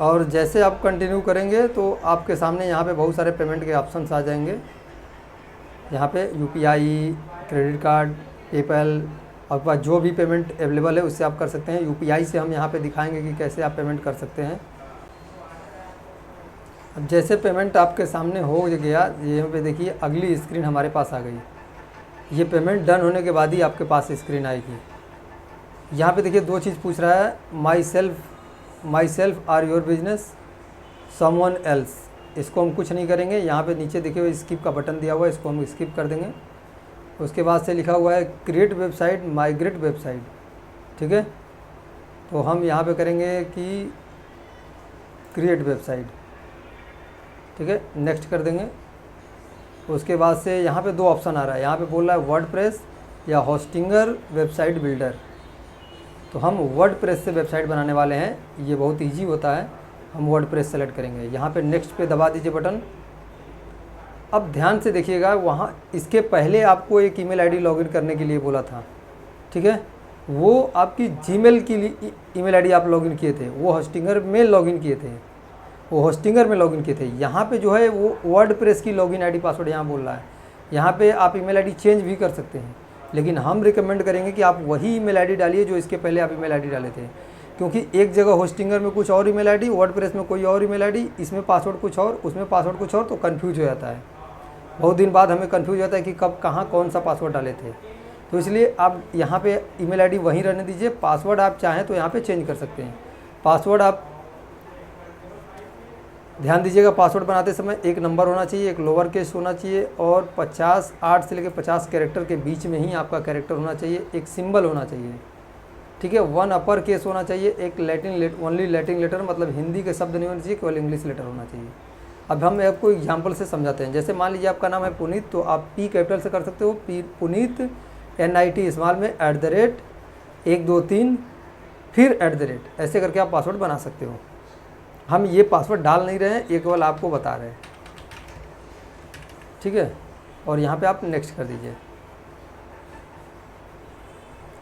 और जैसे आप कंटिन्यू करेंगे तो आपके सामने यहाँ पे बहुत सारे पेमेंट के ऑप्शंस आ जाएंगे। यहाँ पे यूपीआई, क्रेडिट कार्ड, पेपैल, आपके पास जो भी पेमेंट अवेलेबल है उससे आप कर सकते हैं। यूपीआई से हम यहाँ पे दिखाएंगे कि कैसे आप पेमेंट कर सकते हैं। अब जैसे पेमेंट आपके सामने हो गया, यहाँ पे देखिए अगली स्क्रीन हमारे पास आ गई। ये पेमेंट डन होने के बाद ही आपके पास स्क्रीन आएगी। यहाँ पे देखिए दो चीज़ पूछ रहा है, myself or your business, someone else. इसको हम कुछ नहीं करेंगे। यहाँ पे नीचे देखिए स्किप का बटन दिया हुआ है, इसको हम स्किप कर देंगे। उसके बाद से लिखा हुआ है क्रिएट वेबसाइट, माइग्रेट वेबसाइट। ठीक है, तो हम यहाँ पे करेंगे कि क्रिएट वेबसाइट। ठीक है, नेक्स्ट कर देंगे। उसके बाद से यहाँ पे दो ऑप्शन आ रहा है। यहाँ पे बोल रहा है वर्डप्रेस या होस्टिंगर वेबसाइट बिल्डर। तो हम वर्डप्रेस से वेबसाइट बनाने वाले हैं, ये बहुत इजी होता है। हम वर्डप्रेस सेलेक्ट करेंगे। यहाँ पे नेक्स्ट पे दबा दीजिए बटन। अब ध्यान से देखिएगा, वहाँ इसके पहले आपको एक ईमेल आईडी लॉगिन करने के लिए बोला था। ठीक है, वो आपकी जीमेल की ईमेल आईडी आप लॉगिन किए थे, वो होस्टिंगर में लॉगिन किए थे, यहाँ पे जो है वो वर्डप्रेस की लॉगिन आईडी पासवर्ड यहाँ बोल रहा है। यहाँ पे आप ईमेल आईडी चेंज भी कर सकते हैं, लेकिन हम रिकमेंड करेंगे कि आप वही ईमेल आईडी डालिए जो इसके पहले आप ईमेल आईडी डाले थे। क्योंकि एक जगह होस्टिंगर में कुछ और ईमेल आईडी, वर्डप्रेस में कोई और ईमेल आईडी, इसमें पासवर्ड कुछ और, उसमें पासवर्ड कुछ और, तो कन्फ्यूज हो जाता है। बहुत दिन बाद हमें कन्फ्यूज होता है कि कब कहाँ कौन सा पासवर्ड डाले थे। तो इसलिए आप यहाँ पे ईमेल आईडी वहीं रहने दीजिए। पासवर्ड आप चाहें तो यहाँ पे चेंज कर सकते हैं। पासवर्ड आप ध्यान दीजिएगा, पासवर्ड बनाते समय एक नंबर होना चाहिए, एक लोअर केस होना चाहिए, और 8 से लेकर 50 कैरेक्टर के बीच में ही आपका कैरेक्टर होना चाहिए। एक सिंबल होना चाहिए। ठीक है, 1 अपर केस होना चाहिए। एक ओनली लैटिन लेटर, मतलब हिंदी के शब्द नहीं होना चाहिए, केवल इंग्लिश लेटर होना चाहिए। अब हम आपको एग्जाम्पल से समझाते हैं। जैसे मान लीजिए आपका नाम है पुनीत, तो आप पी कैपिटल से कर सकते हो, पुनीत, NIT स्मॉल में @ 1 2 3 फिर @ ऐसे करके आप पासवर्ड बना सकते हो। हम ये पासवर्ड डाल नहीं रहे हैं, ये केवल आपको बता रहे हैं। ठीक है, और यहाँ पे आप नेक्स्ट कर दीजिए।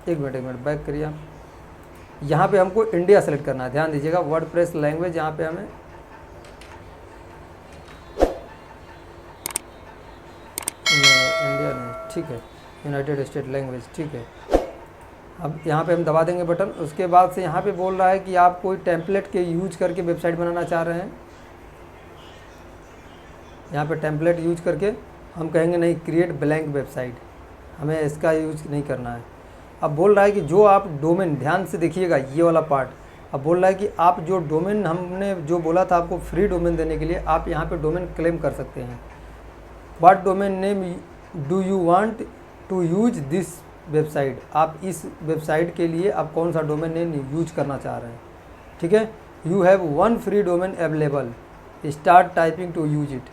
एक मिनट बैक करिए आप। यहाँ पे हमको इंडिया सेलेक्ट करना है। ध्यान दीजिएगा, वर्डप्रेस लैंग्वेज, यहाँ पे हमें इंडिया नहीं, ठीक है, यूनाइटेड स्टेट लैंग्वेज। ठीक है, अब यहाँ पे हम दबा देंगे बटन। उसके बाद से यहाँ पे बोल रहा है कि आप कोई टेम्पलेट के यूज करके वेबसाइट बनाना चाह रहे हैं। यहाँ पे टेम्पलेट यूज करके हम कहेंगे नहीं, क्रिएट ब्लैंक वेबसाइट, हमें इसका यूज नहीं करना है। अब बोल रहा है कि जो आप डोमेन, ध्यान से देखिएगा ये वाला पार्ट। अब बोल रहा है कि आप जो डोमेन, हमने जो बोला था आपको फ्री डोमेन देने के लिए, आप यहाँ पे डोमेन क्लेम कर सकते हैं। What domain name do you want to use this website, आप इस वेबसाइट के लिए आप कौन सा डोमेन नेम यूज करना चाह रहे हैं। ठीक है, you have 1 free domain available, start typing to use it.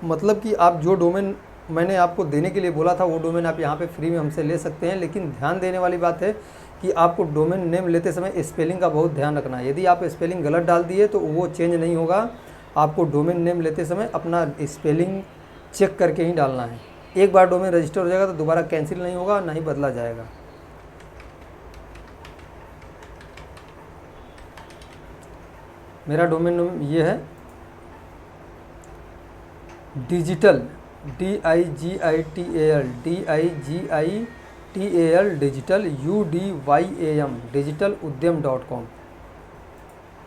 मतलब कि आप जो डोमेन मैंने आपको देने के लिए बोला था वो डोमेन आप यहाँ पे फ्री में हमसे ले सकते हैं। लेकिन ध्यान देने वाली बात है कि आपको डोमेन नेम लेते समय स्पेलिंग का बहुत ध्यान रखना है। यदि आप स्पेलिंग गलत डाल दिए तो वो चेंज नहीं होगा। आपको डोमेन नेम लेते समय अपना स्पेलिंग चेक करके ही डालना है। एक बार डोमेन रजिस्टर हो जाएगा तो दोबारा कैंसिल नहीं होगा, ना ही बदला जाएगा। मेरा डोमेन नेम ये है, digital, DIGITAL digital UDYAM digital उद्यम.com।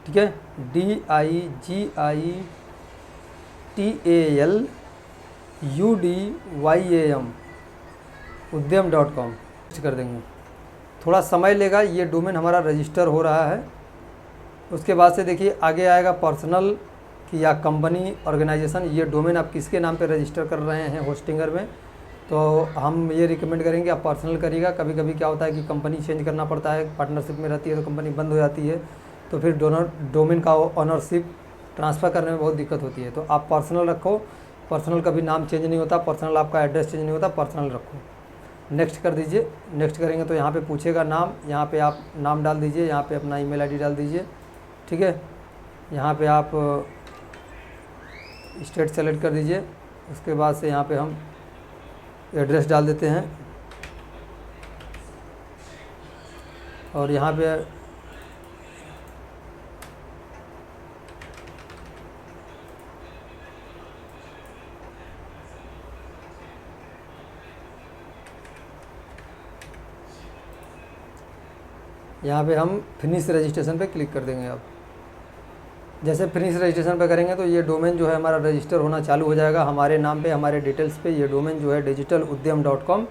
ठीक है, DIGITAL UDYAM उद्यम.com कर देंगे। थोड़ा समय लेगा, ये डोमेन हमारा रजिस्टर हो रहा है। उसके बाद से देखिए आगे आएगा पर्सनल या कंपनी, ऑर्गेनाइजेशन। ये डोमेन आप किसके नाम पे रजिस्टर कर रहे हैं होस्टिंगर में, तो हम ये रिकमेंड करेंगे आप पर्सनल करिएगा। कभी कभी क्या होता है कि कंपनी चेंज करना पड़ता है, पार्टनरशिप में रहती है तो कंपनी बंद हो जाती है, तो फिर डोमेन का ऑनरशिप ट्रांसफ़र करने में बहुत दिक्कत होती है। तो आप पर्सनल रखो, पर्सनल कभी नाम चेंज नहीं होता, पर्सनल आपका एड्रेस चेंज नहीं होता, पर्सनल रखो। नेक्स्ट कर दीजिए। नेक्स्ट करेंगे तो यहाँ पे पूछेगा नाम, यहाँ पे आप नाम डाल दीजिए, यहाँ पे अपना ईमेल आईडी डाल दीजिए। ठीक है, यहाँ पे आप स्टेट सेलेक्ट कर दीजिए। उसके बाद से यहाँ पे हम एड्रेस डाल देते हैं, और यहाँ पे यहाँ पे हम फिनिश रजिस्ट्रेशन पे क्लिक कर देंगे। अब जैसे फिनिश रजिस्ट्रेशन पे करेंगे तो ये डोमेन जो है हमारा रजिस्टर होना चालू हो जाएगा। हमारे नाम पे, हमारे डिटेल्स पे ये डोमेन जो है digitaludyam.com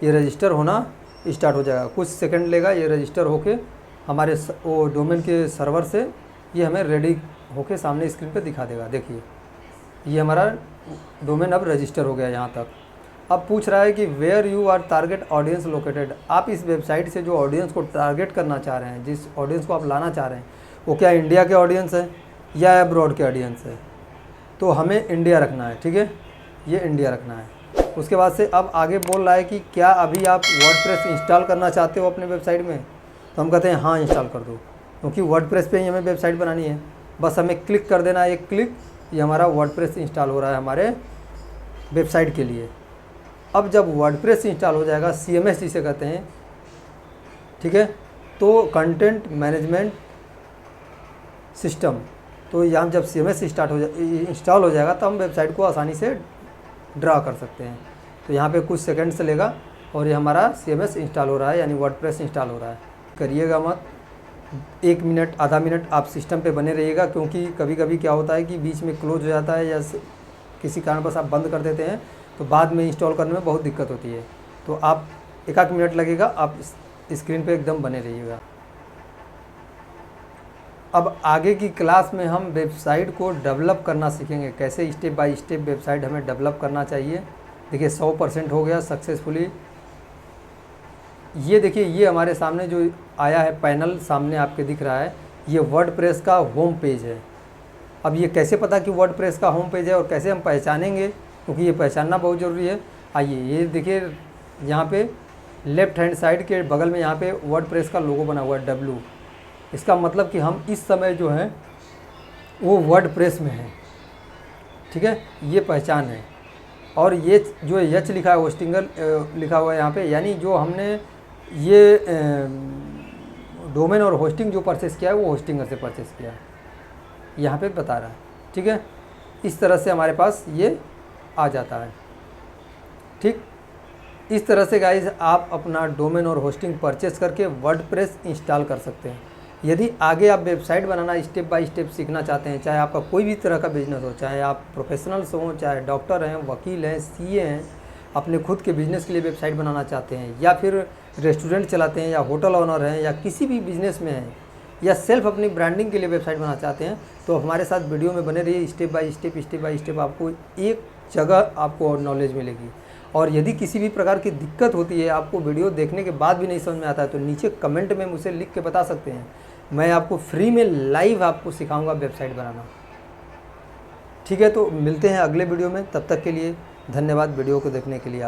ये रजिस्टर होना स्टार्ट हो जाएगा। कुछ सेकंड लेगा ये रजिस्टर होके हमारे वो डोमेन के सर्वर से ये हमें रेडी होके सामने स्क्रीन पे दिखा देगा। देखिए ये हमारा डोमेन अब रजिस्टर हो गया यहाँ तक। अब पूछ रहा है कि where you are target audience located. आप इस वेबसाइट से जो ऑडियंस को टारगेट करना चाह रहे हैं, जिस ऑडियंस को आप लाना चाह रहे हैं, वो क्या इंडिया के ऑडियंस है या अब्रॉड के ऑडियंस है। तो हमें इंडिया रखना है, ठीक है, ये इंडिया रखना है। उसके बाद से अब आगे बोल रहा है कि क्या अभी आप वर्डप्रेस इंस्टॉल करना चाहते हो अपने वेबसाइट में। तो हम कहते हैं हाँ इंस्टॉल कर दो, क्योंकि वर्डप्रेस पे ही हमें वेबसाइट बनानी है। बस हमें क्लिक कर देना है, एक क्लिक, ये हमारा वर्डप्रेस इंस्टॉल हो रहा है हमारे वेबसाइट के लिए। अब जब वर्डप्रेस इंस्टॉल हो जाएगा, CMS जिसे कहते हैं, ठीक है, तो कंटेंट मैनेजमेंट सिस्टम, तो यहाँ जब CMS इंस्टॉल हो जाएगा तो हम वेबसाइट को आसानी से ड्रा कर सकते हैं। तो यहाँ पे कुछ सेकंड से लेगा और ये हमारा CMS इंस्टॉल हो रहा है, यानी वर्डप्रेस इंस्टॉल हो रहा है। करिएगा मत, 1 मिनट आधा मिनट आप सिस्टम पे बने रहिएगा, क्योंकि कभी कभी क्या होता है कि बीच में क्लोज हो जाता है या किसी कारणवश आप बंद कर देते हैं तो बाद में इंस्टॉल करने में बहुत दिक्कत होती है। तो आप 1 मिनट लगेगा, आप स्क्रीन पे एकदम बने रहिएगा। अब आगे की क्लास में हम वेबसाइट को डेवलप करना सीखेंगे, कैसे स्टेप बाय स्टेप वेबसाइट हमें डेवलप करना चाहिए। देखिए 100% हो गया सक्सेसफुली। ये देखिए ये हमारे सामने जो आया है पैनल सामने आपके दिख रहा है, ये वर्डप्रेस का होम पेज है। अब ये कैसे पता कि वर्डप्रेस का होम पेज है और कैसे हम पहचानेंगे, क्योंकि ये पहचानना बहुत ज़रूरी है। आइए ये देखिए यहाँ पे लेफ़्ट हैंड साइड के बगल में यहाँ पे वर्डप्रेस का लोगो बना हुआ है W। इसका मतलब कि हम इस समय जो है वो वर्डप्रेस में हैं, ठीक है, ये पहचान है। और ये जो H लिखा है होस्टिंगर लिखा हुआ है यहाँ पे, यानी जो हमने ये डोमेन और होस्टिंग जो परचेस किया है वो होस्टिंगर से परचेस किया है, यहाँ पे बता रहा है, ठीक है। इस तरह से हमारे पास ये आ जाता है, ठीक। इस तरह से गाइस आप अपना डोमेन और होस्टिंग परचेस करके वर्डप्रेस इंस्टॉल कर सकते हैं। यदि आगे आप website banana step by step सीखना चाहते हैं, चाहे आपका कोई भी तरह का बिजनेस हो, चाहे आप प्रोफेशनल्स हों, चाहे डॉक्टर हैं, वकील हैं, CA हैं, अपने खुद के बिज़नेस के लिए वेबसाइट बनाना चाहते हैं, या फिर रेस्टोरेंट चलाते हैं, या होटल ओनर हैं, या किसी भी बिज़नेस में हैं, या सेल्फ अपनी ब्रांडिंग के लिए वेबसाइट बनाना चाहते हैं, तो हमारे साथ वीडियो में बने रहिए। स्टेप बाय स्टेप आपको एक जगह आपको और नॉलेज मिलेगी। और यदि किसी भी प्रकार की दिक्कत होती है, आपको वीडियो देखने के बाद भी नहीं समझ में आता है, तो नीचे कमेंट में मुझे लिख के बता सकते हैं। मैं आपको फ्री में लाइव आपको सिखाऊंगा वेबसाइट बनाना, ठीक है। तो मिलते हैं अगले वीडियो में, तब तक के लिए धन्यवाद वीडियो को देखने के लिए।